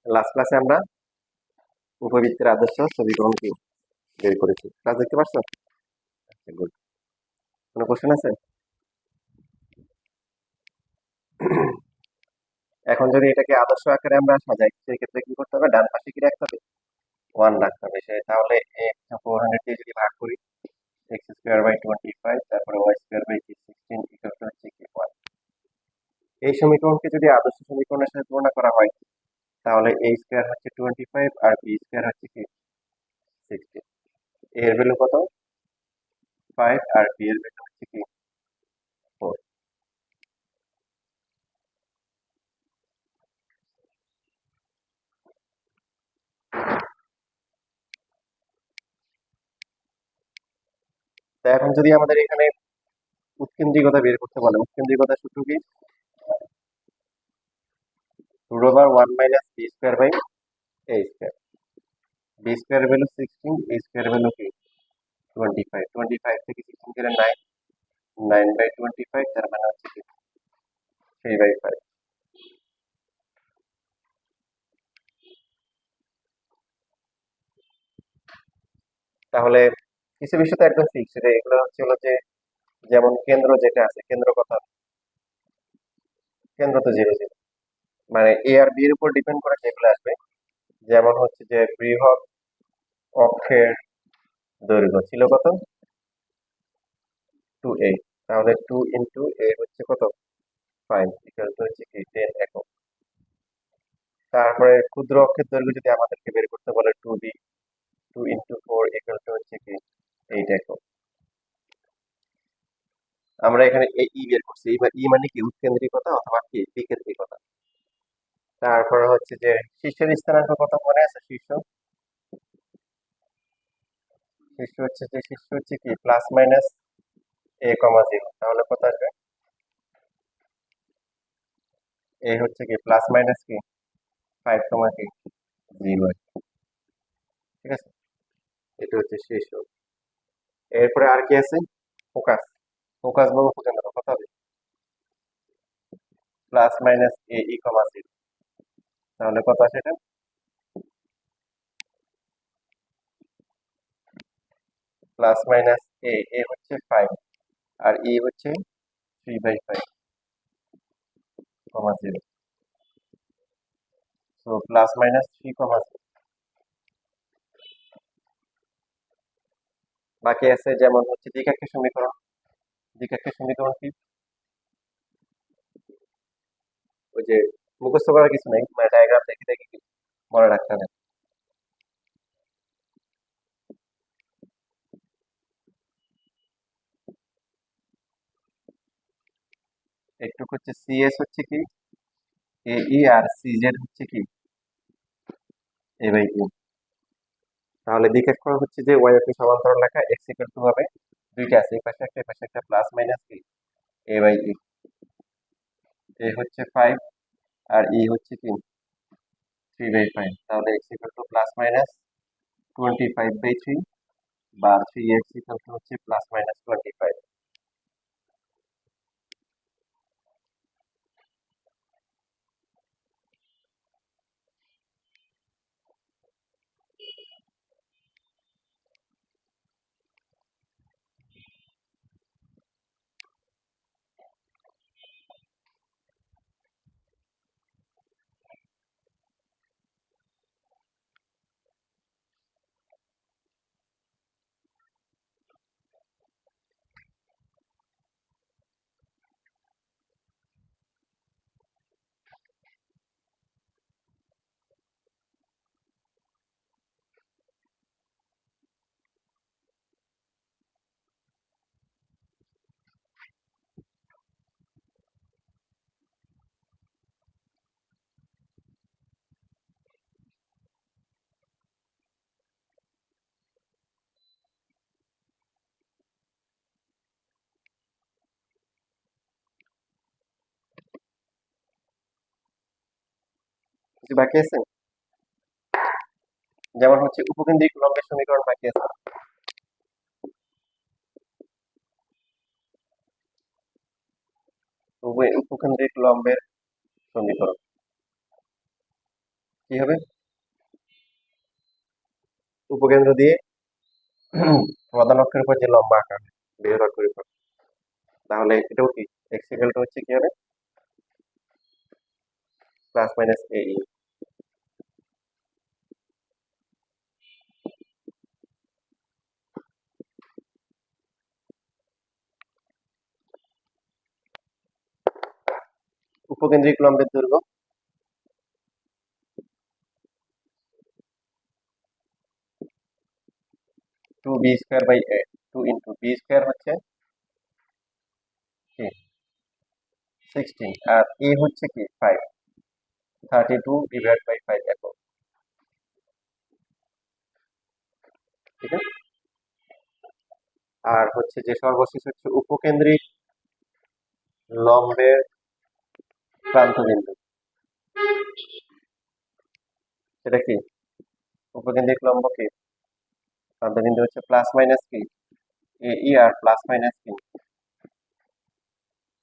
Last ক্লাসে আমরা উপবৃত্তের আদর্শ সমীকরণ কি বের করেছি। ক্লাস দেখতে পাচ্ছ? গুড। কোনো কোশ্চেন আছে? এখন যদি এটাকে আদর্শ আকারে আমরা সাজাই, সেই ক্ষেত্রে কি করতে হবে? ডান পাশে কি রাখতে হবে? 1 রাখতে হবে। তাহলে 400 দিয়ে যদি ভাগ করি, এক্স স্কোয়ার বাই 25, তারপরে y square by 16 equal to হচ্ছে কি 1। এই সমীকরণকে যদি আদর্শ সমীকরণের সাথে তুলনা করা হয়, তাহলে a স্কোয়ার হচ্ছে 25 আর b স্কোয়ার হচ্ছে কি 16। এর ভ্যালু কত? 5 আর b এর ভ্যালু হচ্ছে কি 4। তো এখন যদি আমাদের এখানে উৎকেন্দ্রিকতা বের করতে বলে, উৎকেন্দ্রিকতার সূত্র কি? Root over 1 minus b square by a square. B square value 16, a square value কি 25। 25 থেকে 16 গেলে 9, 9 বাই 25, তার মানে হচ্ছে কি 3 বাই 5। তাহলে কিছু বিষয় তো একদম ফিক্স, এগুলো হচ্ছে হলো যে যেমন কেন্দ্র যেটা আছে, কেন্দ্র কত? কেন্দ্র তো 0 0, মানে এ আর বি এর উপর ডিপেন্ড করে যেগুলো আসবে। যেমন হচ্ছে যে বৃহৎ অক্ষের দৈর্ঘ্য ছিল কত? 2a। তাহলে 2 ইন্টু a হচ্ছে কত? 5 ইকুয়াল টু হচ্ছে কি 10 একক। তারপরে ক্ষুদ্র অক্ষের দৈর্ঘ্য যদি আমাদেরকে বের করতে বলে 2b, 2 ইন্টু 4 ইকুয়াল টু হচ্ছে কি 8 একক। আমরা এখানে ই বের করছি। এবার ই মানে কি উৎকেন্দ্রিকতা অথবা কি বিকেন্দ্রিকতা। তারপরে হচ্ছে যে শীর্ষের স্থানাঙ্ক কত মনে আছে? শীর্ষ শীর্ষ হচ্ছে যে শীর্ষ হচ্ছে কি প্লাস মাইনাস a, 0। তাহলে কত আসবে? এ হচ্ছে কি প্লাস মাইনাস কি 5, কি 0। ঠিক আছে, এটা হচ্ছে শীর্ষ। এরপরে আর কি আছে? ফোকাস। ফোকাস বা উপকেন্দ্র কত হবে? প্লাস মাইনাস এ ই, 0। তাহলে কত আসে এটা? প্লাস মাইনাস এ হচ্ছে 5 আর ই হচ্ছে 3/5, 0। So plus minus 3, 0। বাকি আছে যেমন হচ্ছে দ্বিঘাক্ষের সমীকরণ। দ্বিঘাক্ষের সমীকরণ কি? ওই যে মুখস্থ করার কিছু নেই, মানে ডায়াগ্রাম দেখে দেখে কি মনে রাখতে হবে। একটু হচ্ছে সিএস হচ্ছে কি এ ই আর সিজেড হচ্ছে কি এ বাই ই। তাহলে দ্বিঘাক্ষর হচ্ছে যে ওয়াই অক্ষের সমান্তরাল রেখা এক্স ইকুয়াল টু হবে, দুইটা আছে, এই পাশে একটা এই পাশে একটা, প্লাস মাইনাস কি এ বাই ই। এ হচ্ছে 5 আর ই হচ্ছে কি 3/5। তাহলে x equal to plus minus 25/3 বা 3x ইকুয়াল টু হচ্ছে প্লাস মাইনাস 25। কিছু বাকি আছে? যেমন হচ্ছে উপকেন্দ্রিক লম্বের সমীকরণ বাকি আছে। উপকেন্দ্রিক লম্বের সমীকরণ কি হবে? উপকেন্দ্র দিয়ে প্রধান অক্ষের উপর যে লম্বা আঁকা হয় বৃহৎ অক্ষের উপর, তাহলে এটাও কি এক্স ইকুয়াল টু হচ্ছে কি হবে? প্লাস মাইনাস এ ই। উপকেন্দ্রিক লম্বের দৈর্ঘ্য 2b² a, 2 into B square হচ্ছে কি 16, আর এ হচ্ছে কি 5, 32/5 একক। ঠিক আছে। আর হচ্ছে যে সর্বশেষ হচ্ছে উপকেন্দ্রিক লম্বের প্রান্তবিন্দু, সেটা কি? উপকেন্দ্রিক লম্ব কি প্রান্তবিন্দু হচ্ছে প্লাস মাইনাস কি এ ই, আর প্লাস মাইনাস কি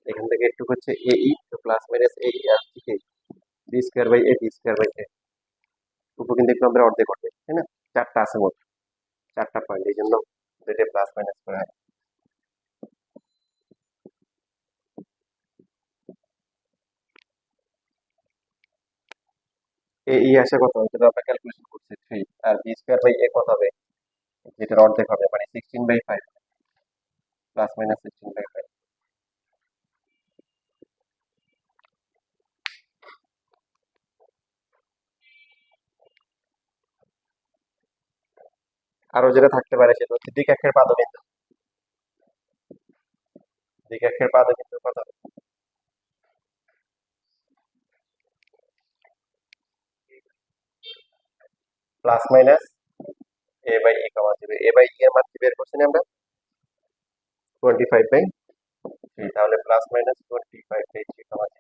এখান থেকে একটু হচ্ছে এ ই, তো প্লাস মাইনাস এ ই আর কি b²/a উপকেন্দ্রিক লম্বের অর্ধেক অর্ধেক, তাই না? চারটা আছে মোট, চারটা পয়েন্ট, এই জন্য দুইটা প্লাস মাইনাস করা হয়। এ ই আসে কত, যেটা আমরা ক্যালকুলেশন করছি 3, আর b²/a কত হবে, যেটার অর্ধেক হবে মানে 16/5, প্লাস মাইনাস 16/5। আরো যেটা থাকতে পারে সেটা হচ্ছে দ্বিকক্ষের পাদবিন্দু, দ্বিকক্ষের পাদবিন্দু কত হবে? প্লাস মাইনাস a/e, a/e এর মান কি বের করছি না আমরা 25/3, তাহলে প্লাস মাইনাস 25/3,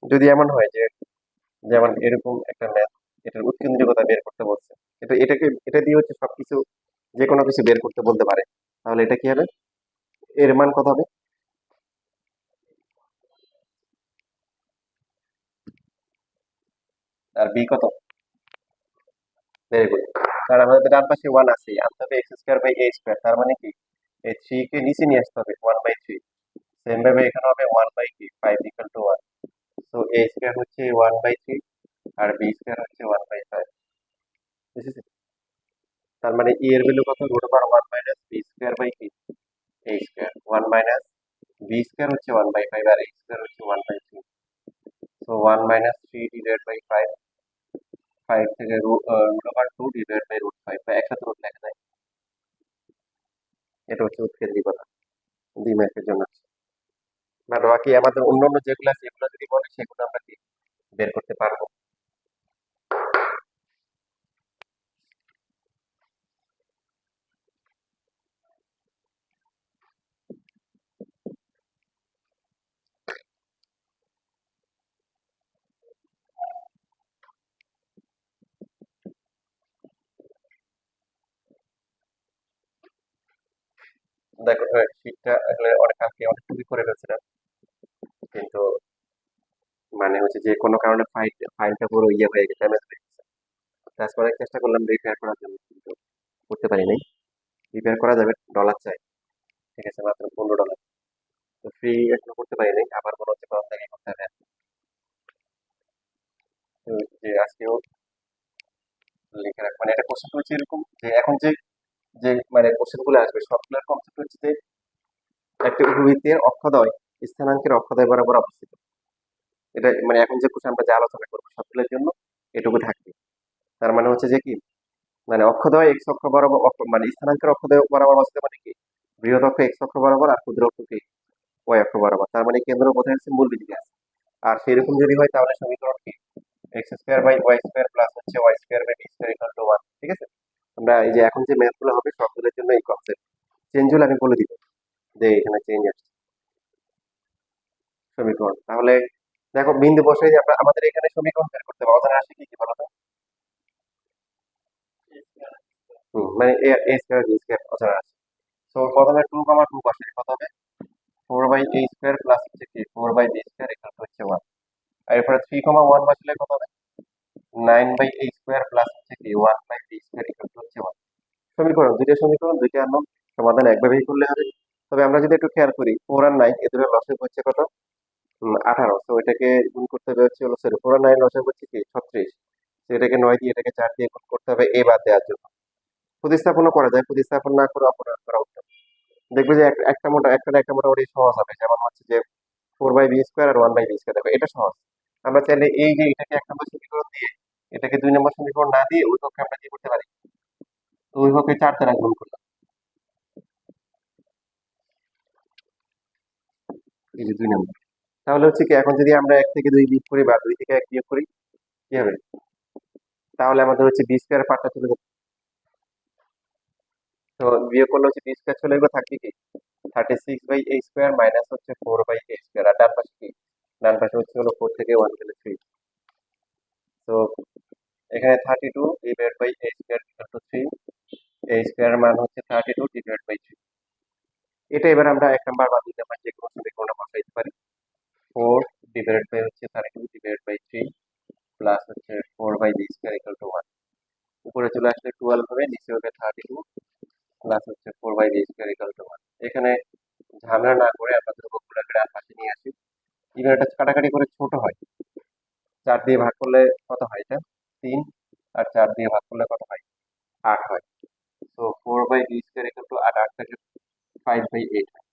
যদি এমন হয় যে যেমন এরকম একটা ম্যাথ, এটার উৎকেন্দ্রিকতা বের করতে বলছে, এটা দিয়ে হচ্ছে সবকিছু যে কোনো কিছু বের করতে বলতে পারে, তাহলে এটা কি হবে, এর মান কত হবে? আর বি কত? Very good. কারণ আমাদের তো ডান পাশে 1 আছে, আনতে হবে x²/a², তার মানে কি এই 3 কে নিচে নিয়ে আসতে হবে 1/3। সেম ভাবে এখানে হবে 1/5 ইকুয়াল টু 1, সো a² হচ্ছে 1/3 আর b² হচ্ছে 1/5, বুঝেছি? তার মানে e এর ভ্যালু কত, √1 মাইনাস b²/a², 1 মাইনাস b² হচ্ছে 1/5 আর a² হচ্ছে 1/3, সো 1 মাইনাস 3/5, 5 থেকে √2/√5 বা একসাথে রুট লেখা যায়। এটা হচ্ছে উৎকেন্দ্রিকতা দ্বিমেরুর জন্য। আর বাকি আমাদের অন্যান্য যেগুলো আছে এগুলো যদি বলে সেগুলো আমরা কি বের করতে পারবো। দেখো শীটটা আসলে অনেক আগে অনেক টুকি করে ফেলছিলাম, কিন্তু মানে হচ্ছে যে কোনো কারণে ফাইলটা পুরো ইয়ে হয়ে গেছে, ড্যামেজ হয়ে গেছে। তারপরে চেষ্টা করলাম রিপেয়ার করার জন্য, কিন্তু করতে পারি নাই। রিপেয়ার করা যাবে, ডলার চাই, ঠিক আছে, মাত্র $15। তো ফ্রি এখনো করতে পারি নাই, আবার মনে হচ্ছে প্রথম থেকে করতে হবে। তো যে আজকেও লিখে রাখ, মানে এটা কোশ্চেন হচ্ছে এরকম যে এখন যে যে মানে কোশ্চেন গুলো আসবে সবগুলোর কনসেপ্ট হচ্ছে যে একটা উপবৃত্তের অক্ষদ্বয় স্থানাঙ্কের অক্ষদ্বয় বরাবর অবস্থিত। এটা মানে এখন যে কোশ্চেন আমরা যে আলোচনা করবো সবগুলোর জন্য এটুকু থাকবে। তার মানে হচ্ছে যে কি, মানে অক্ষদ্বয় এক্স অক্ষ বরাবর মানে স্থানাঙ্কের অক্ষদ্বয় বরাবর অবস্থিত মানে কি, বৃহৎ অক্ষ এক্স অক্ষ বরাবর আর ক্ষুদ্র অক্ষ কি ওয়াই অক্ষ বরাবর। তার মানে কেন্দ্র কোথায় আছে? মূল বিন্দুতে আছে। আর সেরকম যদি হয় তাহলে সমীকরণ কি? X square by Y square plus হচ্ছে Y square by B square equal to 1। ঠিক আছে? আমরা এই যে এখন যে ম্যাথ গুলো হবে সবগুলোর জন্য এই কনসেপ্ট। চেঞ্জ হলে আমি বলে দিব যে এখানে চেঞ্জ আসছে সমীকরণ। তাহলে দেখো বিন্দু বসাই যে আমরা আমাদের এখানে সমীকরণ বের করতে হবে। অজানা রাশি কি কি বলো তো? মানে এ স্কোয়ার বি স্কোয়ার অজানা রাশি। তো প্রথমে 2, 2 বসাই, কত হবে? 4/a স্কোয়ার প্লাস হচ্ছে কি 4/b স্কোয়ার ইকুয়াল টু হচ্ছে 1। আর এরপরে 3, 1 বসালে কত হবে? 9/a স্কোয়ার প্লাস হচ্ছে কি 1/b স্কোয়ার ইকুয়াল টু হচ্ছে 1। সমীকরণ দুইটা, সমীকরণ দুইটা আমরা সমাধান একভাবেই করলে হবে। তবে আমরা যদি একটু খেয়াল করি 4 আর 9 এদের লসাগু হচ্ছে কত? 18। তো এটাকে গুণ করতে হবে হচ্ছে, হলো সরি 4 আর 9 লসাগু হচ্ছে কি 36। তো এটাকে 9 দিয়ে এটাকে 4 দিয়ে গুণ করতে হবে এ বাদ দেওয়ার জন্য। প্রতিস্থাপনও করা যায়, প্রতিস্থাপন না করে অপনয়ন করা উত্তম। দেখবে যে একটা মোটামুটি সহজ হবে, যেমন হচ্ছে যে 4/b স্কোয়ার আর 1/b স্কোয়ার, দেখো এটা সহজ। আমরা চাইলে এই যে এটাকে 1 নম্বর সমীকরণ দিয়ে এটাকে 2 নম্বর সমীকরণ না দিয়ে ওই পক্ষে আমরা কি করতে পারি? তো ওই পক্ষে 4 দ্বারা গুণ করলাম, এই যে 2 নম্বর। তাহলে হচ্ছে কি এখন যদি আমরা 1 থেকে 2 বিয়োগ করি বা 2 থেকে 1 বিয়োগ করি, কি হবে? তাহলে আমাদের হচ্ছে বি স্কোয়ার পার্টটা চলে যাবে। তো বিয়োগ করলে হচ্ছে বি স্কোয়ার চলে গেলে থাকবে কি 36/a স্কোয়ার মাইনাস হচ্ছে 4/a স্কোয়ার। আর ডান পাশে কি? ডান পাশে হচ্ছে হলো 4 থেকে 1 গেলে 3। তো এখানে 32 divide by a square equal to 3। a square মান হচ্ছে 32 ডিভাইড বাই 3। এটা এবার আমরা 1 নম্বর বা 2 নম্বর যে কোনো সমীকরণে বসাইতে পারি। 4 ডিভাইড বাই হচ্ছে 32 ডিভাইড বাই 3 প্লাস হচ্ছে 4/b স্কোয়ার ইকুয়াল টু 1। উপরে চলে আসলে 12 হবে, নিচে হবে 32 প্লাস হচ্ছে 4/b স্কোয়ার ইকুয়াল টু 1। এখানে ঝামেলা না করে আমরা ধ্রুবকগুলোকে ডান পাশে নিয়ে আসি। এবার এটা কাটাকাটি করে ছোট হয়। 4 দিয়ে ভাগ করলে কত হয়? এটা 3। আর 4 দিয়ে ভাগ করলে কত হয়? 8 হয়। তো 4/b স্কোয়ার ইকুয়াল টু 8, 8 থেকে 5/8 হয়।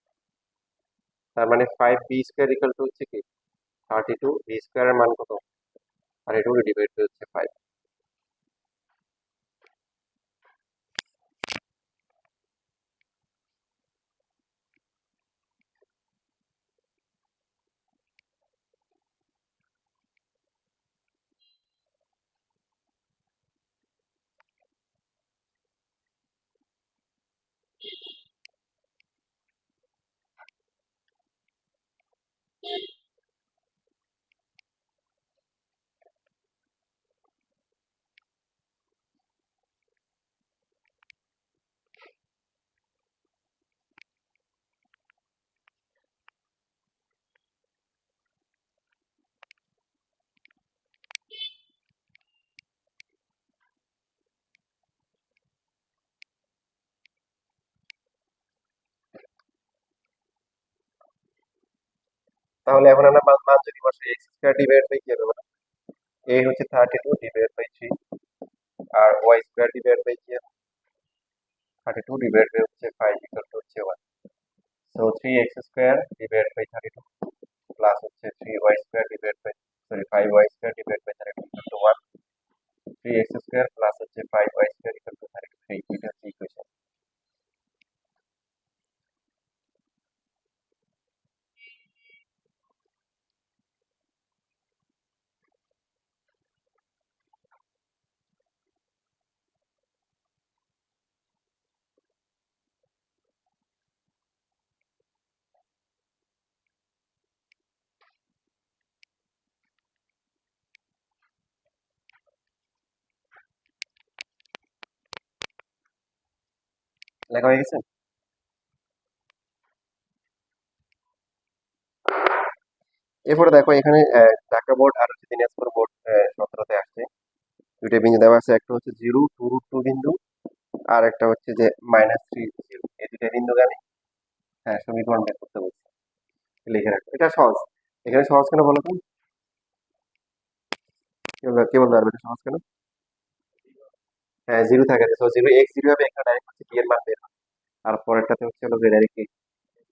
তার মানে 5b স্কোয়ার ইকুয়াল টু হচ্ছে কি 32। বি স্কোয়ারের মান কত? 32 ডিভাইড বাই হচ্ছে 5। তাহলে এখন আমরা মান মান যদি বসাই, এক্স স্কোয়ার ডিভাইড বাই কি হবে বলো? এ হচ্ছে 32 ডিভাইড বাই 3, আর ওয়াই স্কোয়ার ডিভাইড বাই কি হবে? 32 ডিভাইড বাই হচ্ছে 5 ইকুয়াল টু হচ্ছে 1। So 3x square divide by 32 plus হচ্ছে 3y square divide by, sorry 5y square divide by 32 equal to 1। 3x square plus হচ্ছে 5y square equal two 33। এটা হচ্ছে equation. লেখা হয়ে গেছে? এরপরে দেখো এখানে ঢাকা বোর্ড আর হচ্ছে দিনাজপুর বোর্ড 17-তে আসছে। দুইটা বিন্দু দেওয়া আছে, একটা হচ্ছে 0, 2√2 বিন্দু, আর একটা হচ্ছে যে -3, 0। এই দুইটা বিন্দুকে আমি সমীকরণ বের করতে বলছি, লিখে রাখো। এটা সহজ। এখানে সহজ কেন বলো তো? কে বলতে পারবে এটা সহজ কেন? হ্যাঁ, 0 থাকে, তো 0 হবে, এখানে ডাইরেক্ট হচ্ছে বি এর মান বের হবে। আর পরেরটাতে হচ্ছে হলো ডাইরেক্ট এ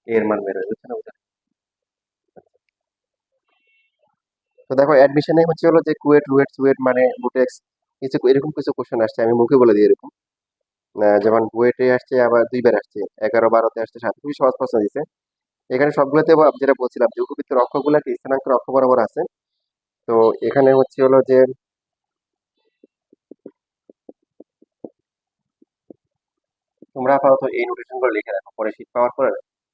এর মান বের হবে, বুঝছো না? বুঝা? তো দেখো অ্যাডমিশনে হচ্ছে হলো যে কুয়েট, রুয়েট, সুয়েট মানে বুটেক্স, কিছু এরকম কিছু কোশ্চেন আসছে, আমি মুখে বলে দিই এরকম। যেমন বুয়েটে আসছে, আবার 2 বার আসছে, 11, 12-তে আসছে, 7। খুবই সহজ প্রশ্ন দিছে। এখানে সবগুলোতে যেটা বলছিলাম যে উপবৃত্তের অক্ষগুলো কি স্থানাঙ্কের অক্ষ বরাবর আছে। তো এখানে হচ্ছে হলো যে তোমরা আপাতত এই নোটেশন গুলো লিখে রাখো, পরে শীট পাওয়ার পর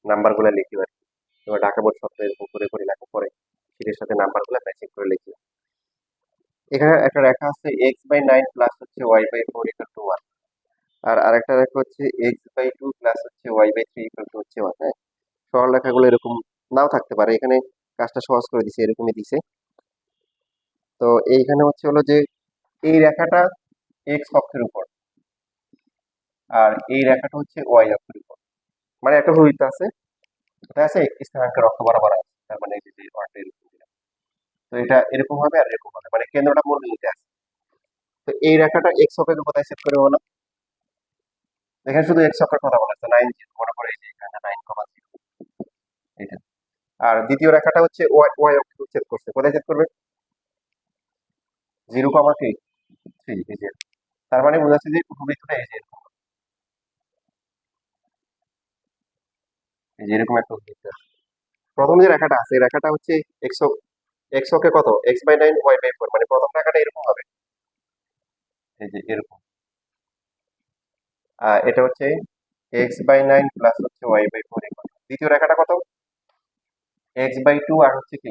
নাম্বার গুলো লিখবে আর কি। তোমার ঢাকা বোর্ড সপ্তাহে এরকম করে করে লেখো, পরে শীটের সাথে নাম্বার গুলো ম্যাচিং করে লিখবে। এখানে একটা রেখা আছে x/9 প্লাস হচ্ছে y/4 ইকুয়াল টু 1, আর আরেকটা রেখা হচ্ছে x/2 প্লাস হচ্ছে y/3 ইকুয়াল টু হচ্ছে 1। হ্যাঁ, সরল রেখাগুলো এরকম নাও থাকতে পারে, এখানে কাজটা সহজ করে দিছে, এরকমই দিছে। তো এইখানে হচ্ছে হলো যে এই রেখাটা x অক্ষের উপর, আর এই রেখাটা হচ্ছে y অক্ষের উপর, মানে একটা হুইত আছে, এটা আছে স্থানাঙ্কের অক্ষ বরাবর আছে, তার মানে এই যে ওয়ানটা এরকম দিলাম। তো এটা এরকম হবে আর এরকম হবে, মানে কেন্দ্রটা মূল বিন্দুতে আছে। তো এই রেখাটা x অক্ষের কোথায় সেট করে বলো? এখানে শুধু x অক্ষের কথা বলা হচ্ছে, 9 মনে করে এই যে এখানে 9,0 এটা। আর দ্বিতীয় রেখাটা হচ্ছে y অক্ষে ছেদ করছে, কোথায় ছেদ করবে? 0,3, এই যে। তার মানে বোঝা যাচ্ছে যে উপবৃত্তটা এই যে এরকম, এই যে এরকম একটা উপবৃত্ত আছে। প্রথম যে রেখাটা আছে এই রেখাটা হচ্ছে x অক্ষে কত, x/9 y/4, মানে প্রথম রেখাটা এরকম হবে, এই যে এরকম। এটা হচ্ছে x/9 প্লাস হচ্ছে y/4 ইকুয়াল। দ্বিতীয় রেখাটা কত, x/2 আর হচ্ছে কি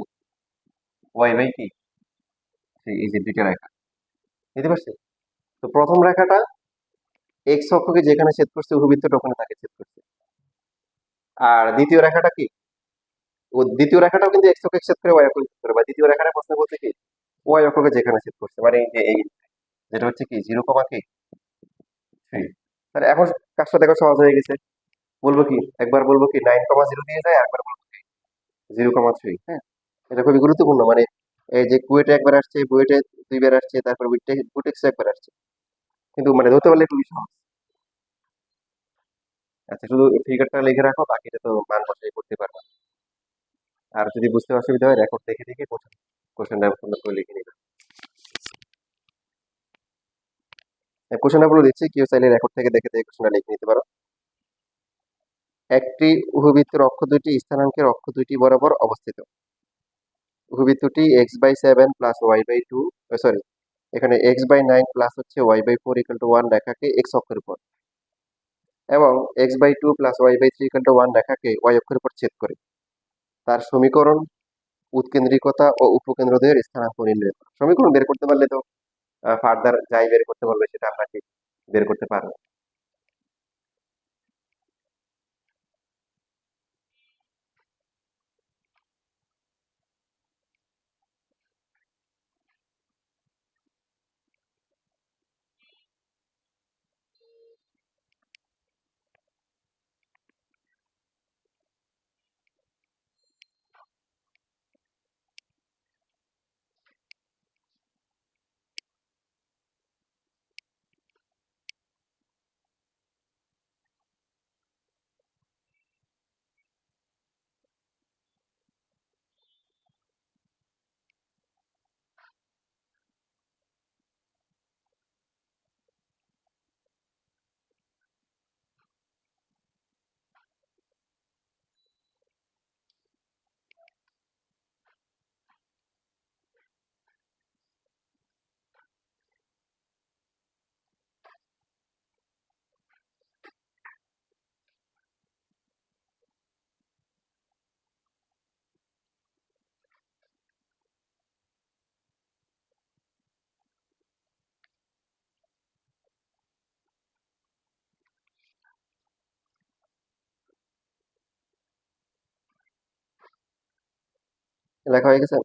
y/কি, এই যে দুইটা রেখা, বুঝতে পারছি? তো প্রথম রেখাটা x অক্ষকে যেখানে ছেদ করছে উপবৃত্তটা ওখানে তাকে ছেদ করছে। আর দ্বিতীয় রেখাটা কি, ও দ্বিতীয় রেখাটাও কিন্তু x অক্ষকে ছেদ করে y অক্ষকে ছেদ করে, বা দ্বিতীয় রেখাটা প্রশ্ন বলছে কি y অক্ষকে যেখানে ছেদ করছে, মানে এই যে এই যেটা হচ্ছে কি 0,3। তাহলে এখন কাজটা দেখো সহজ হয়ে গেছে। বলবো কি, একবার বলবো কি 9,0 দিয়ে যায়, একবার বলবো কি 0,3। হ্যাঁ, এটা খুবই গুরুত্বপূর্ণ, মানে এই যে কুয়েটে একবার আসছে, বুয়েটে দুইবার আসছে, তারপর বুটেক্সে একবার আসছে, কিন্তু মানে ধরতে পারলে খুবই সহজ। আচ্ছা, শুধু ফিগারটা লিখে রাখো, বাকিটা তো মান বসাই করতে পারবা। আর যদি বুঝতে অসুবিধা হয় রেকর্ড দেখে দেখে কোশ্চেনটা সুন্দর করে লিখে নিবে। কোশ্চেনটা বলে দিচ্ছি, কেউ চাইলে রেকর্ড থেকে দেখে দেখে কোশ্চেনটা লিখে নিতে পারো। একটি উপবৃত্তের অক্ষ দুইটি স্থানাঙ্কের অক্ষ দুইটি বরাবর অবস্থিত। উপবৃত্তটি x/7 প্লাস y/2, সরি, এখানে x/9 প্লাস হচ্ছে y/4 ইকুয়াল টু 1 রেখাকে x অক্ষের উপর, এবং x/2 plus y/3 equal to 1 রেখাকে y অক্ষের উপর ছেদ করে তার সমীকরণ, উৎকেন্দ্রিকতা ও উপকেন্দ্রদ্বয়ের স্থানাঙ্ক নির্ণয় করো। সমীকরণ বের করতে পারলে তো ফার্দার যাই বের করতে পারবে সেটা আপনাকে বের করতে পারবে। লেখা হয়ে গেছে?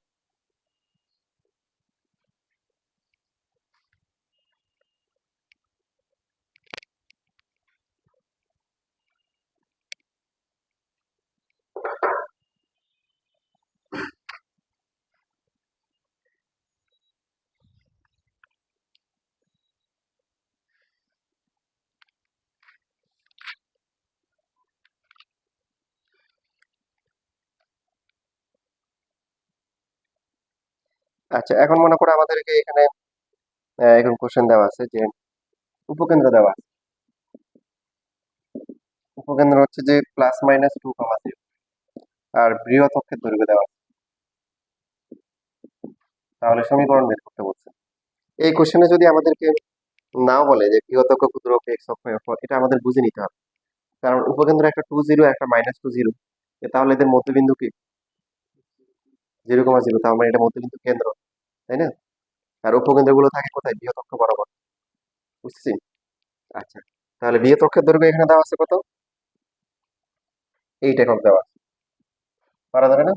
আচ্ছা, এখন মনে করো আমাদেরকে এখানে এখন কোশ্চেন দেওয়া আছে যে উপকেন্দ্র দেওয়া আছে। উপকেন্দ্র হচ্ছে যে +-2,0, আর বৃহৎ অক্ষের দৈর্ঘ্য দেওয়া আছে। তাহলে সমীকরণ বের করতে বলছে। এই কোশ্চেনে যদি আমাদেরকে নাও বলে যে বৃহৎ অক্ষ, ক্ষুদ্র অক্ষ, এক্স অক্ষ, y অক্ষ, এটা আমাদের বুঝে নিতে হবে। কারণ উপকেন্দ্র একটা 2 0 একটা -2 0, তাহলে এদের মধ্যবিন্দু কি 0,0, তার মানে এটা মধ্যবিন্দু কেন্দ্র, তাই না? আর উপকেন্দ্র গুলো থাকে কোথায়? বৃহৎ অক্ষ বরাবর। বুঝছি? আচ্ছা, তাহলে বৃহৎ অক্ষের দৈর্ঘ্য এখানে দেওয়া আছে কত? 8 একক দেওয়া আছে। পারা যাবে না?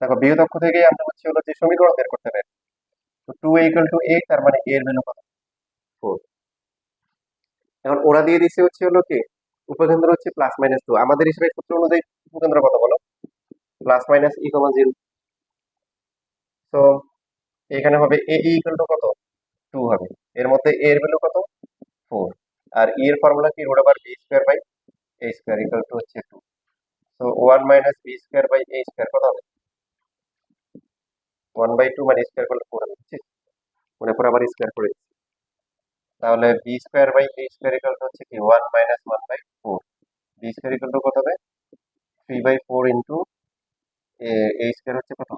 দেখো বৃহৎ অক্ষ থেকে আমরা হচ্ছে হলো যে সমীকরণ বের করতে পারি। তো 2a = 8, তার মানে a এর ভ্যালু কত? 4। এখন ওরা দিয়ে দিচ্ছে হচ্ছে হলো কি উপকেন্দ্র হচ্ছে +-2, আমাদের হিসেবে সূত্র অনুযায়ী উপকেন্দ্র কত বলো? +-e, 0। তো এখানে হবে a e = কত? 2 হবে। এর মধ্যে a এর ভ্যালু কত? 4। আর e এর ফর্মুলা কি? √b² / a² হচ্ছে 2। তো 1 - b²/a² কত হবে? 1/2 মানে স্কয়ার করলে 4 হবে, বুঝছিস? মনে করে আবার স্কয়ার করে দিচ্ছি। তাহলে b²/a² হচ্ছে কি 1 - 1/4। b² কত হবে? 3/4 ইন্টু a² হচ্ছে কত?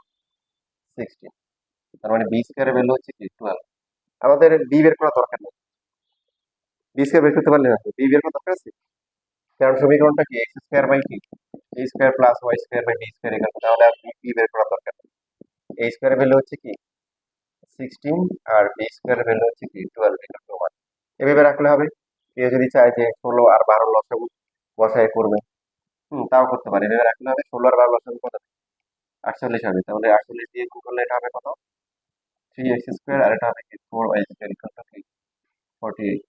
16। তার মানে b² এর ভ্যালু হচ্ছে কি 12। আমাদের b বের করা দরকার নেই। b² বের করতে পারলে না, b বের করা দরকার আছে। কারণ সমীকরণটা কি x² কি a² + y²/b², তাহলে আর b বের করা দরকার নেই। a² এর ভ্যালু হচ্ছে কি 16 আর b² এর ভ্যালু হচ্ছে কি 12 = 1। এভাবে রাখলে হবে। কেউ যদি চায় যে 16 আর 12 লসাগু বসায় করবে, তাও করতে পারে। এভাবে রাখলে হবে 16 আর 12 লসাগু কত? 48 হবে। তাহলে 48 দিয়ে গুণ করলে এটা হবে কত? 3x², আর এটা হবে কি 4y² = কি 48।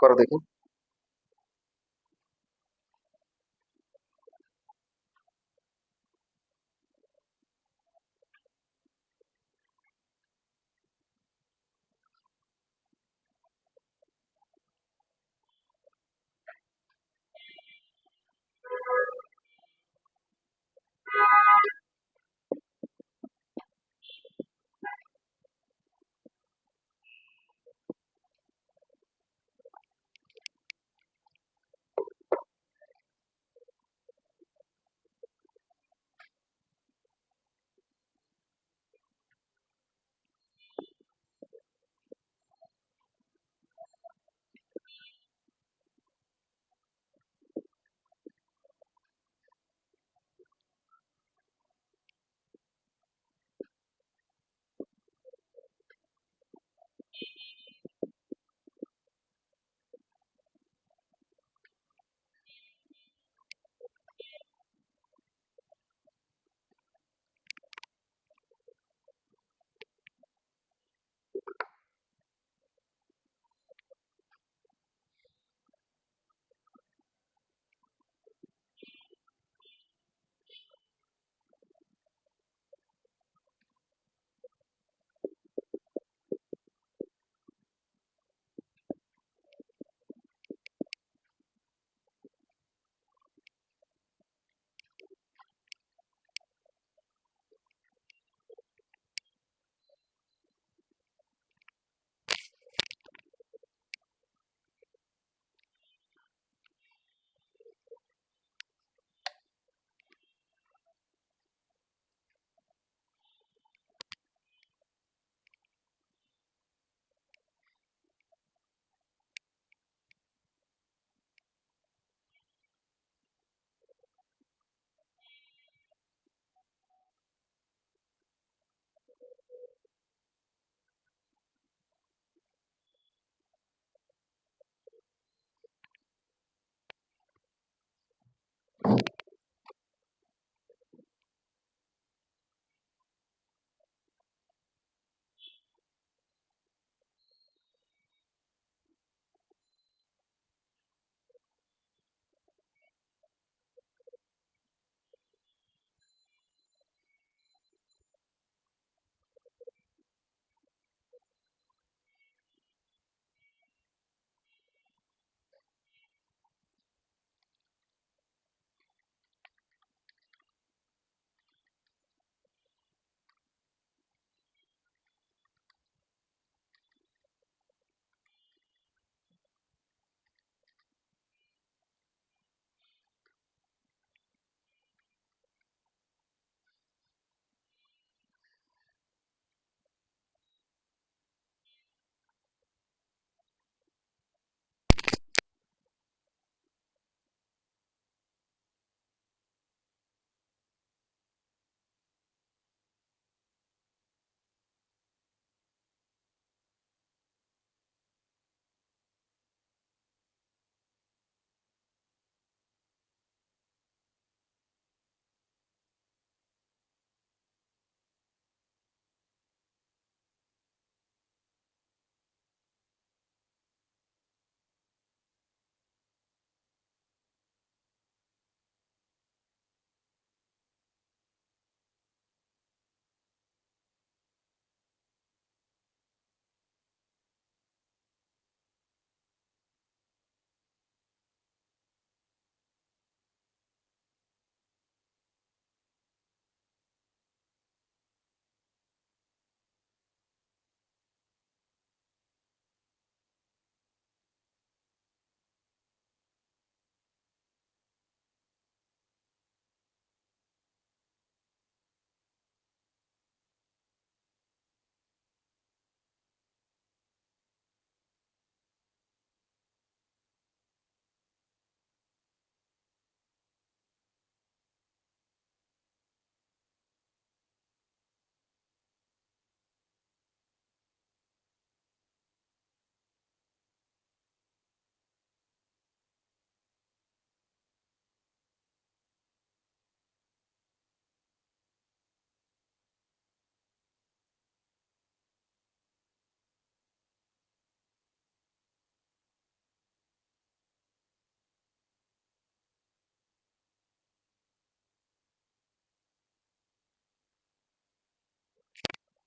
করো দেখি।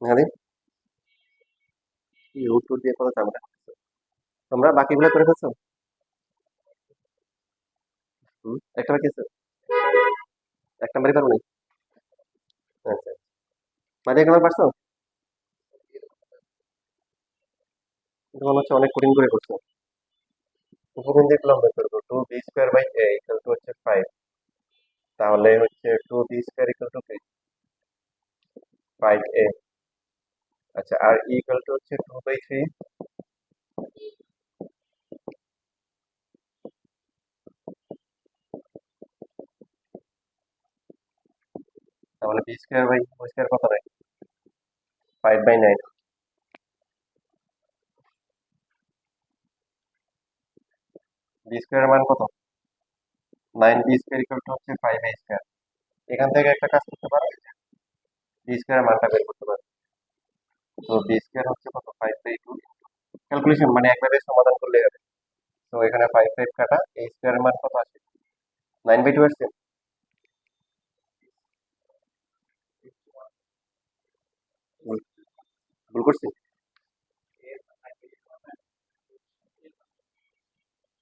মানে কি উত্তর দিয়ে কত ঝামেলা করতেছো? তোমরা বাকিগুলো করে ফেলছো? একটা বাকি আছে? এক নাম্বারই পারো নাই? আচ্ছা, মানে এক নাম্বার পারছো? কিন্তু মনে হচ্ছে অনেক কঠিন করে করছো। উপবিন্দু লিখলাম বের করবো, two b square by a equal to হচ্ছে 5। তাহলে হচ্ছে two b square equal to 5a। আচ্ছা, আর ইকুয়াল টু হচ্ছে 2/3। তাহলে বি স্কোয়ার বাই স্কোয়ার কত হয়? 5/9। বি স্কোয়ারের মান কত? 9 বি স্কোয়ার ইকুয়াল টু হচ্ছে 5a স্কোয়ার। এখান থেকে একটা কাজ করতে পারো, বি স্কোয়ারের মানটা বের করতে পারো। তো বি স্কোয়ার হচ্ছে কত? 5/2। ক্যালকুলেশন মানে একবারে সমাধান করলে হবে। তো এখানে 5 কাটা, a স্কোয়ারের মান কত আসে? 9/2 আসছে। ভুল ভুল করছি?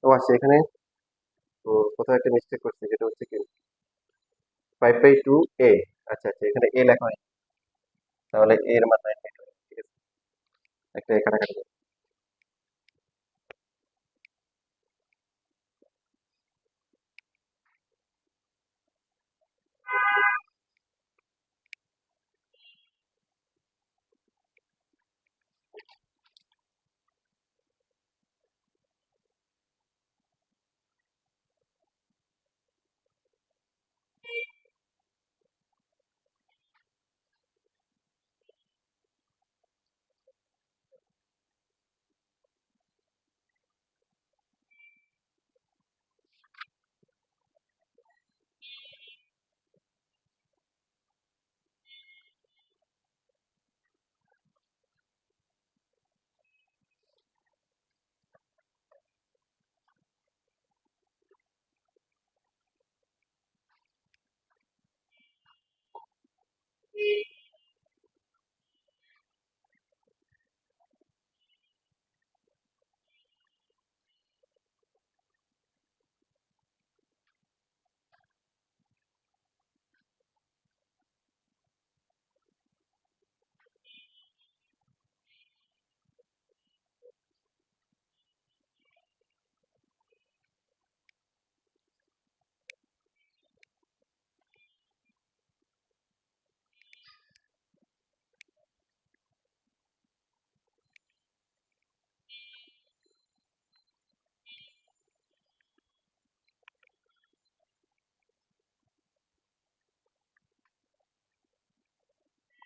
ও আচ্ছা, এখানে কোথাও একটা মিস্টেক করছি, যেটা হচ্ছে কি 5/2 a। আচ্ছা আচ্ছা, এখানে a লেখা হয়, তাহলে a এর মান 9/2। ঠিক আছে, একটা a কাটাকাটি করো।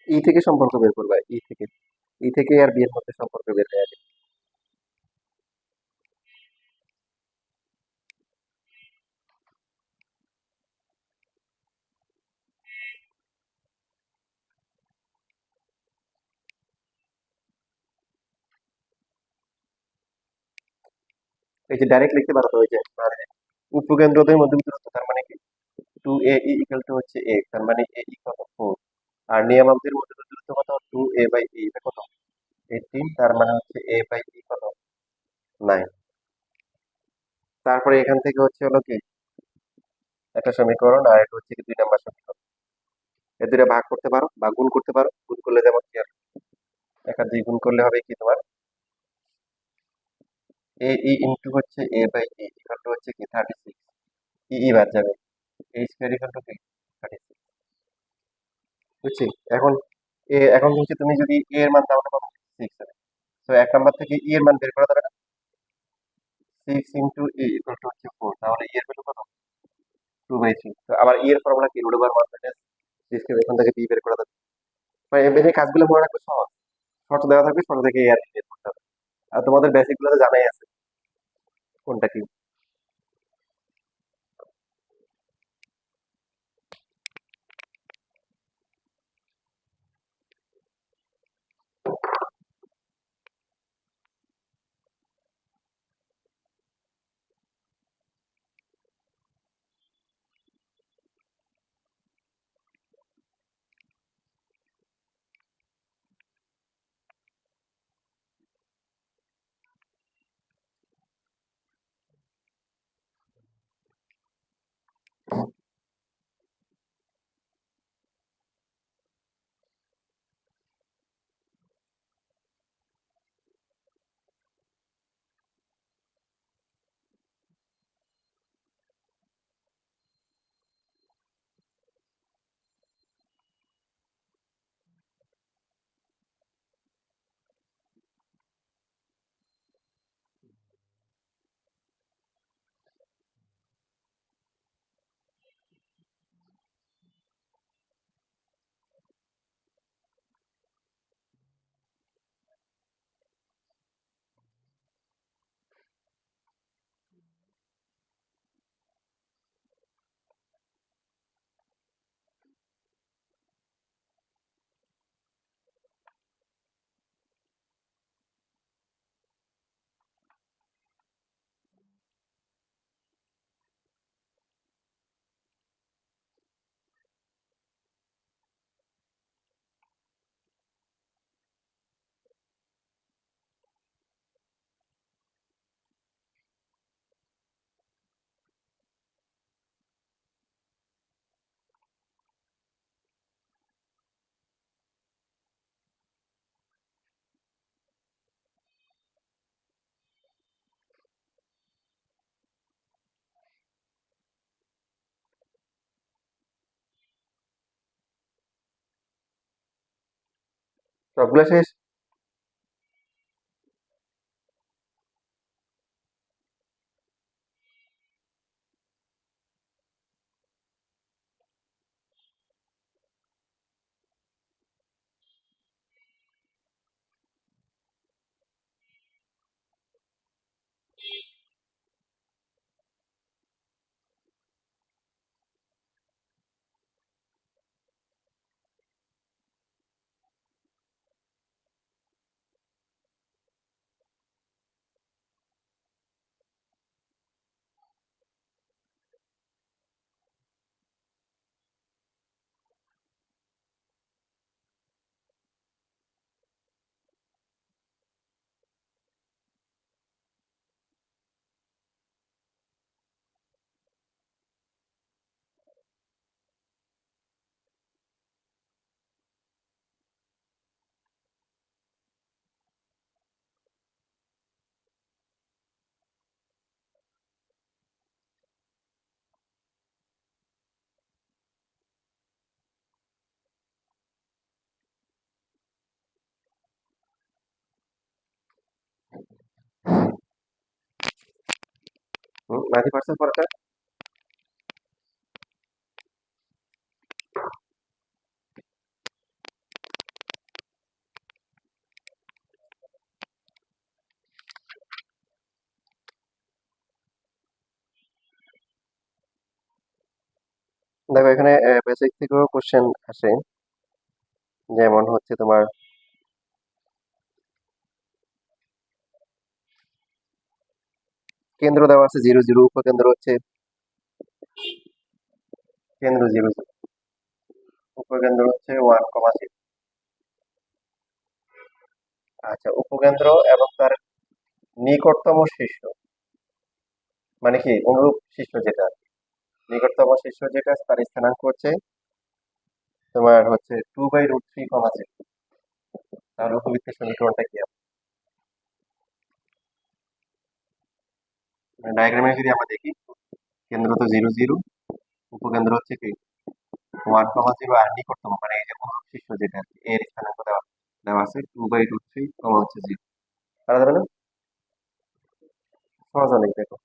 ই থেকে সম্পর্ক বের করবা, ই থেকে আর বি এর মধ্যে সম্পর্ক বের হয়ে যাবে। এই যে ডাইরেক্ট লিখতে পারো তো, ওই যে মানে উপকেন্দ্রদের মধ্যে দূরত্ব, তার মানে কি 2a ইকুয়াল টু হচ্ছে a, তার মানে a কত 4। আর নিয়ামকদের মধ্যে দূরত্ব কত? 2a/e, এটা কত? 18, তার মানে হচ্ছে a/e কত? 9। তারপরে এখান থেকে হচ্ছে হলো কি একটা সমীকরণ, আর এটা হচ্ছে কি 2 নাম্বার সমীকরণ। এ দুটো ভাগ করতে পারো বা গুণ করতে পারো। গুণ করলে যেমন কি হবে, 1 আর 2 গুণ করলে হবে কি তোমার a ইন্টু হচ্ছে a/e ইকুয়াল টু হচ্ছে কি 36। বাদ যাবে, a স্কয়ার ইকুয়াল টু কি 36। বুঝছি? এখন এখন হচ্ছে তুমি যদি a এর মান দাও না, কত? 6 হবে। তো 1 নাম্বার থেকে এর মান বের করা যাবে না? 6 ইন্টু ইকুয়াল টু হচ্ছে 4, তাহলে এর ভ্যালু কত? 2/3। তো আবার এর ফর্মুলা কি? রুট ওভার 1 মাইনাস এখান থেকে বি বের করা যাবে। মানে এমনি কাজগুলো মনে রাখবে সহজ। শর্ত দেওয়া থাকবে, শর্ত থেকে এ আর বি বের করতে হবে। আর তোমাদের বেসিক গুলো তো জানাই আছে কোনটা কি। সবগুলো শেষ। মাঝি পার্সেল পড়াটা। দেখো এখানে বেসিক থেকেও কোশ্চেন আসে, যেমন হচ্ছে তোমার কেন্দ্র দেওয়া আছে 0 0, উপকেন্দ্র হচ্ছে কেন্দ্র 0 0, উপকেন্দ্র হচ্ছে 1,0। আচ্ছা, উপকেন্দ্র এবং তার নিকটতম শীর্ষ, মানে কি অনুরূপ শীর্ষ যেটা, নিকটতম শীর্ষ যেটা তার স্থানাঙ্ক হচ্ছে তোমার হচ্ছে 2/√3,0। তাহলে উপবৃত্তের সমীকরণটা কি হবে? ডায়াগ্রামে যদি আমরা দেখি, কেন্দ্র তো 0 0, উপকেন্দ্র হচ্ছে কি 1,0, আর নিকটতম মানে এই যে অনুরূপ শীর্ষ যেটা আর কি, এর স্থানাঙ্ক দেওয়া দেওয়া আছে 2/√3, হচ্ছে 0। পারা যাবে না? সহজ অনেক, দেখো।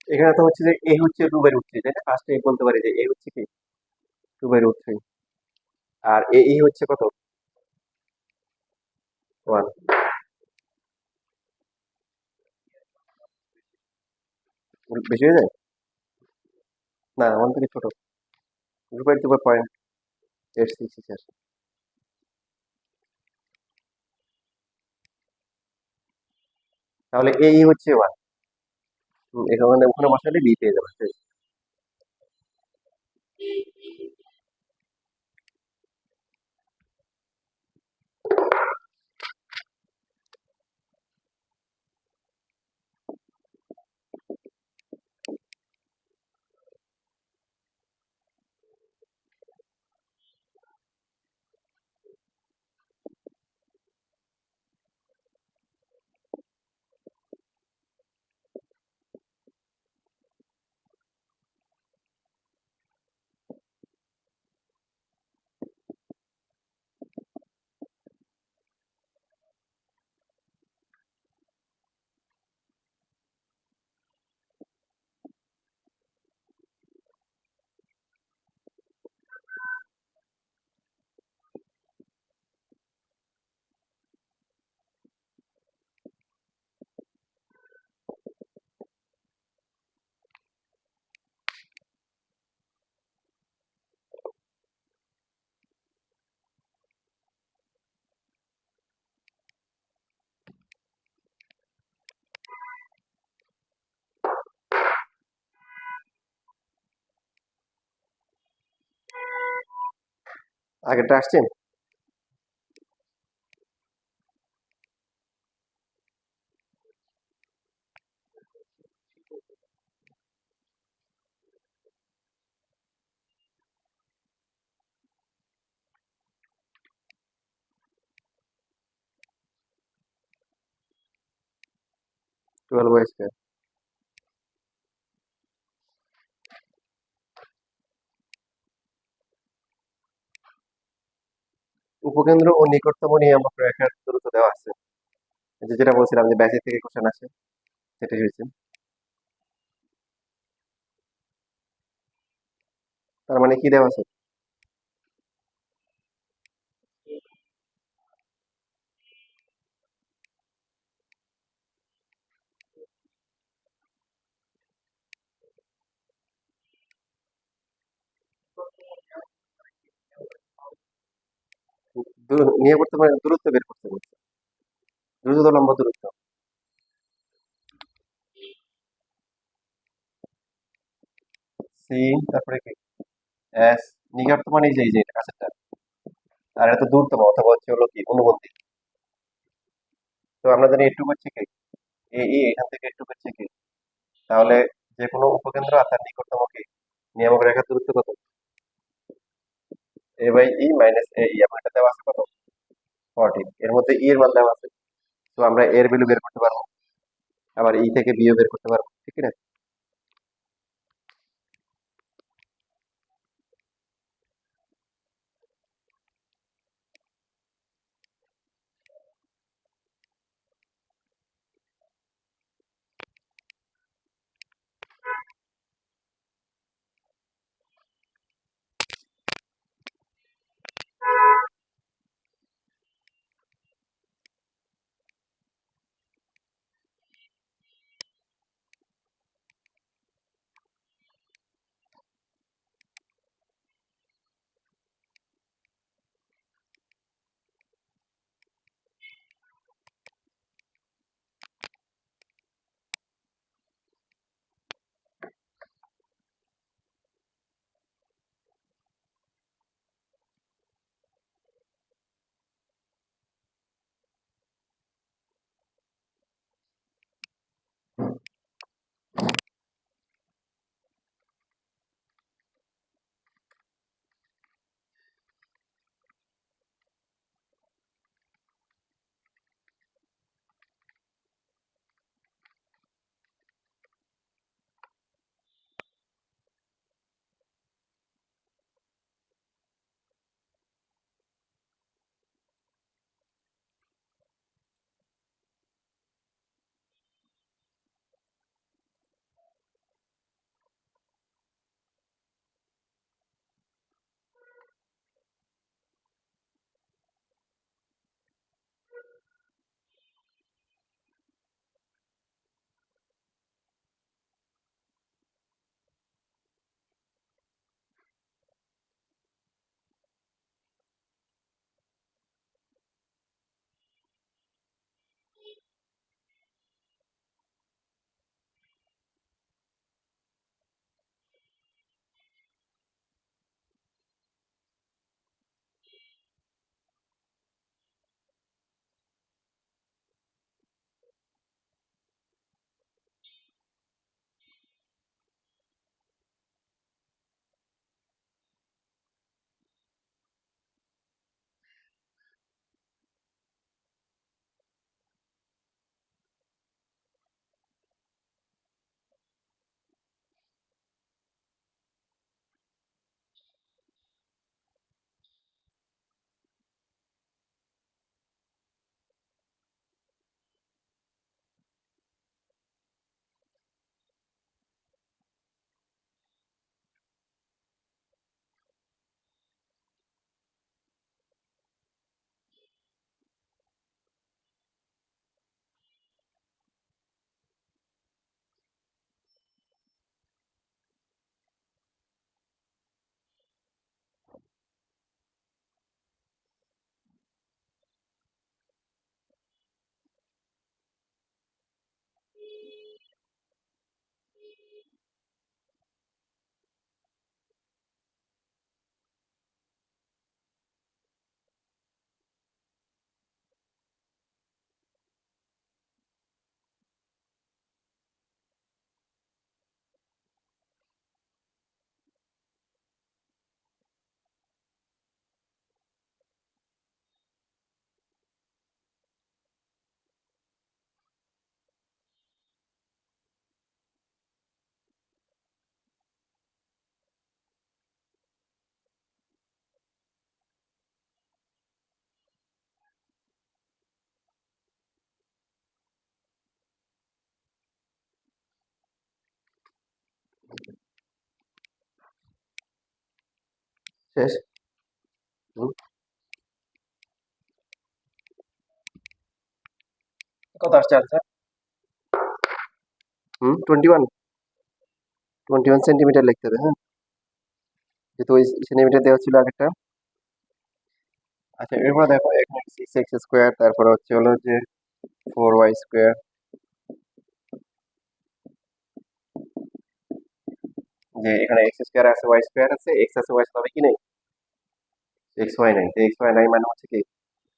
এখানে তো হচ্ছে যে এ হচ্ছে 2/√3, তাই না? ফার্স্টে বলতে পারি যে এ হচ্ছে কি 2/√3, আর এ হচ্ছে কত, 1। বেশি হয়ে যায় না, 1 থেকে ছোট, 2/2.86। তাহলে এই হচ্ছে 1। এখানে ওখানে বসালে বি পেয়ে যাবে। আগেরটা আসছে। 12 y² উপকেন্দ্র ও নিকটতম নিয়ামক রেখার দূরত্ব দেওয়া আছে। এই যে যেটা বলছিলাম যে বেসিক থেকে কোশ্চেন আসে, সেটাই হয়েছে। তার মানে কি দেওয়া আছে? নিয়ে করতে পারে, দূরত্ব বের করতে বলছে। দ্রুততম লম্ব দূরত্ব। সি, তারপরে কি এস। নিকটতম মানে এই যে এটা কাছেরটা, আর এটা তো দূরতম অথবা হচ্ছে হলো কি অনুবন্ধী। তো আমরা জানি এটুকু হচ্ছে কি এখান থেকে এটুকু হচ্ছে কি, তাহলে যে কোনো উপকেন্দ্র আর তার নিকটতম কি নিয়ামক রেখার দূরত্ব কত? a/e - এবং এটা দেওয়া আছে কত? 14। এর মধ্যে এর মান দেওয়া আছে, তো আমরা এর ভ্যালু বের করতে পারবো, আবার থেকে বিও বের করতে পারবো, ঠিক না? শেষ। হুম, কত আসছে আনসার? 21। 21 সেন্টিমিটার লিখতে হবে, হ্যাঁ, যেহেতু ওই সেন্টিমিটার দেওয়া ছিল আগেরটা। আচ্ছা, এরপর দেখো এখানে 6x স্কোয়ার, তারপরে হচ্ছে হলো যে 4y স্কোয়ার, যে এখানে x স্কোয়ার আছে, y স্কোয়ার আছে, x আছে, y তবে কি নেই? xy নাই। তো xy নাই মানে হচ্ছে কি,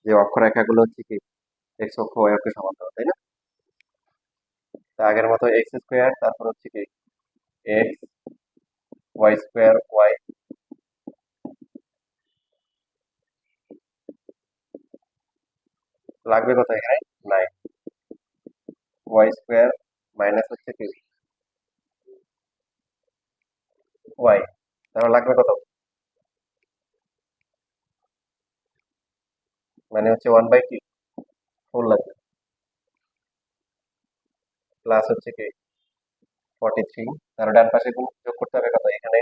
যে অক্ষরেখাগুলো হচ্ছে কি x অক্ষ y অক্ষের সমান্তরাল, তাই না? তো আগের মতো x স্কোয়ার, তারপর হচ্ছে কি x, y স্কোয়ার, y, লাগবে কত এখানে? 9। y স্কোয়ার মাইনাস হচ্ছে কি y, তাহলে লাগবে কত? মানে হচ্ছে 1/4 লাগবে, প্লাস হচ্ছে কি 43। তাহলে ডান পাশে গুণ যোগ করতে হবে কত? এখানে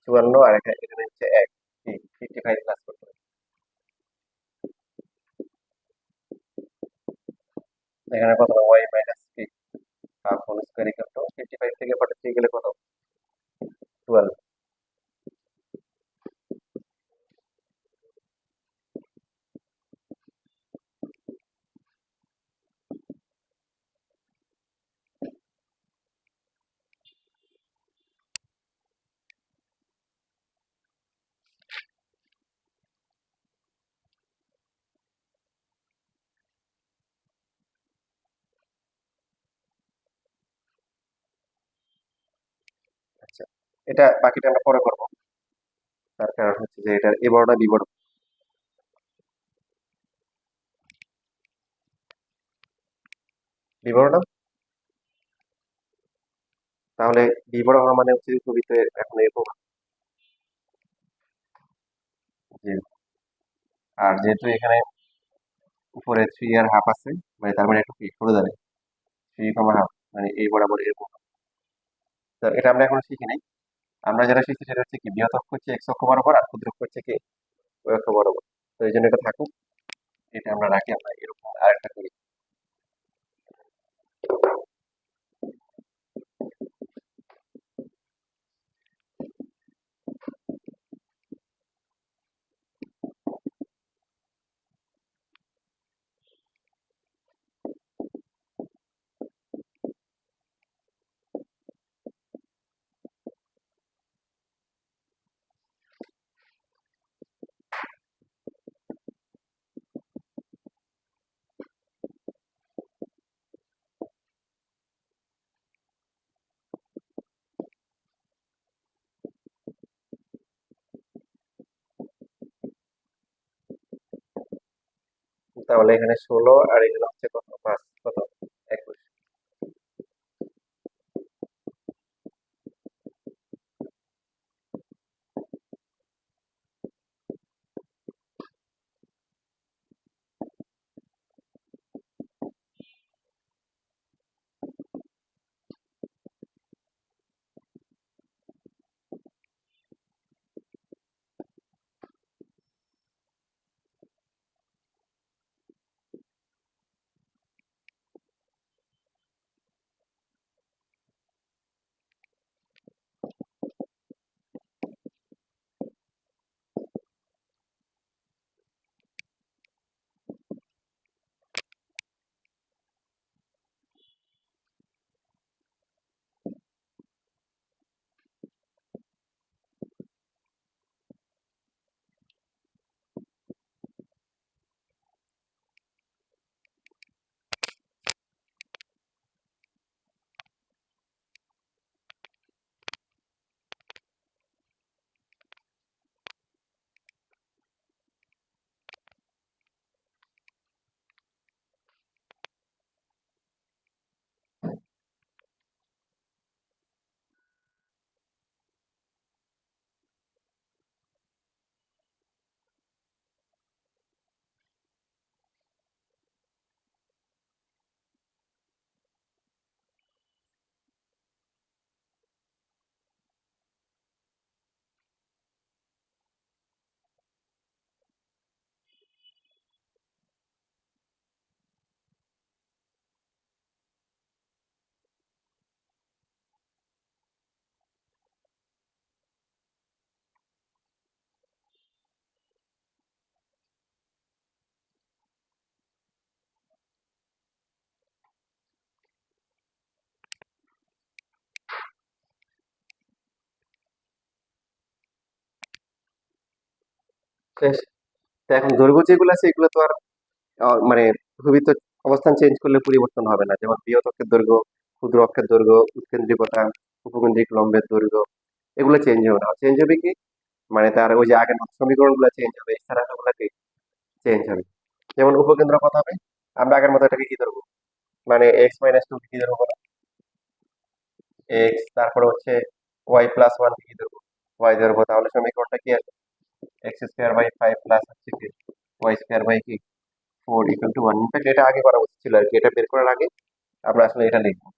54, আর এখানে হচ্ছে 1, কি 55 প্লাস করতে হবে। এখানে কত? y মাইনাস কি half whole square equal to 55 থেকে 43 গেলে কত? 12। আচ্ছা, এটা বাকিটা আমরা পরে করবো। তার কারণ হচ্ছে যে এটা এ বড় না বি বড়? বি বড় না? তাহলে বি বড় হওয়া মানে হচ্ছে ছবিতে এখন এরকম, যে আর যেহেতু এখানে উপরে 3 আর হাফ আছে, মানে তার মানে একটু কি সরে যাবে, 3, হাফ, মানে এই বরাবর এরকম। তো এটা আমরা এখন শিখি নাই। আমরা যেটা শিখছি সেটা হচ্ছে কি বৃহৎ অক্ষ হচ্ছে এক্স অক্ষ বরাবর, আর ক্ষুদ্র অক্ষ হচ্ছে কি ওই অক্ষ বরাবর। তো এই জন্য এটা থাকুক, এটা আমরা রাখি, আমরা এরকম আরেকটা করি। তাহলে এখানে 16, আর এখানে হচ্ছে কত 5, কত 21। বেশ। তো এখন দৈর্ঘ্য যেগুলো আছে এগুলো তো আর মানে ভূমিত অবস্থান চেঞ্জ করলে পরিবর্তন হবে না, যেমন বৃহৎ অক্ষের দৈর্ঘ্য, ক্ষুদ্র অক্ষের দৈর্ঘ্য, উৎকেন্দ্রিকতা, উপকেন্দ্রিক লম্বের দৈর্ঘ্য, এগুলো চেঞ্জ হবে না। চেঞ্জ হবে কি, মানে তার ওই যে আগের মতো সমীকরণগুলো চেঞ্জ হবে, এছাড়া ওগুলো চেঞ্জ হবে। যেমন উপকেন্দ্র কত হবে, আমরা আগের মতো এটাকে কি ধরবো, মানে এক্স মাইনাস টু কি ধরবো বলো, এক্স, তারপরে হচ্ছে ওয়াই প্লাস ওয়ান কি ধরবো, ওয়াই ধরবো। তাহলে সমীকরণটা কি আছে, x square by five plus হচ্ছে কি ওয়াই স্কোয়ার বাই কি four equal to one. In fact এটা আগে করা উচিত ছিল আর কি, এটা বের করার আগে আমরা আসলে এটা লিখবো।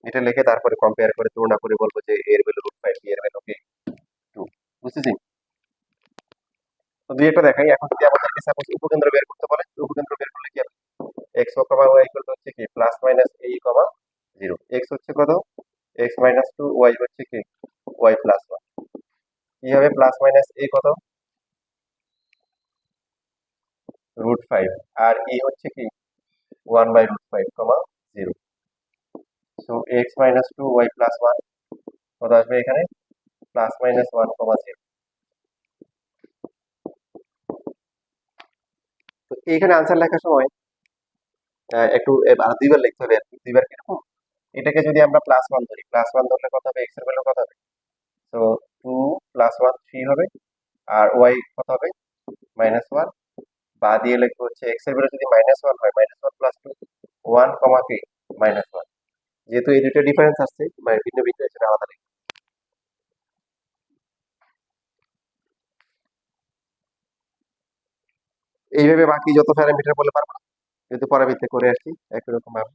এটা লিখে তারপরে কম্পেয়ার করে তুলনা করে বলবো যে এর ভ্যালু রুট ফাইভ, এর ভ্যালু কি টু। বুঝতেছি? তো দুই একটা দেখাই। এখন যদি আমাদেরকে সাপোজ উপকেন্দ্র বের করতে বলে, উপকেন্দ্র বের করলে কি হবে, এক্স ও কমা ওয়াই ইকুয়াল টু হচ্ছে কি plus minus a comma zero. X হচ্ছে কত, এক্স মাইনাস টু, ওয়াই হচ্ছে কি ওয়াই প্লাস ওয়ান। কি হবে, প্লাস মাইনাস এ কত, রুট ফাইভ, আর ই হচ্ছে কি one by root five comma zero. So x minus two y plus one কত আসবে এখানে, plus minus one comma zero. তো এইখানে আনসার লেখার সময় একটু দুইবার লিখতে হবে আর কি। দুইবার কিরকম, এটাকে যদি আমরা প্লাস ওয়ান ধরি, প্লাস ওয়ান ধরলে কত হবে, এক্স এর ভ্যালু কত হবে, তো টু প্লাস ওয়ান থ্রি হবে, আর ওয়াই কত হবে মাইনাস ওয়ান। বা দিয়ে লিখবো হচ্ছে এক্স এর ভ্যালু যদি মাইনাস ওয়ান হয়, minus one plus two, one comma কি মাইনাস ওয়ান। যেহেতু এই দুটো ডিফারেন্স আসছে, মানে ভিন্ন ভিন্ন হিসেবে আলাদা লিখবো। এইভাবে বাকি যত প্যারামিটার বলে পারবো না, যেহেতু পরবর্তীতে করে আসছি একই রকম ভাবে।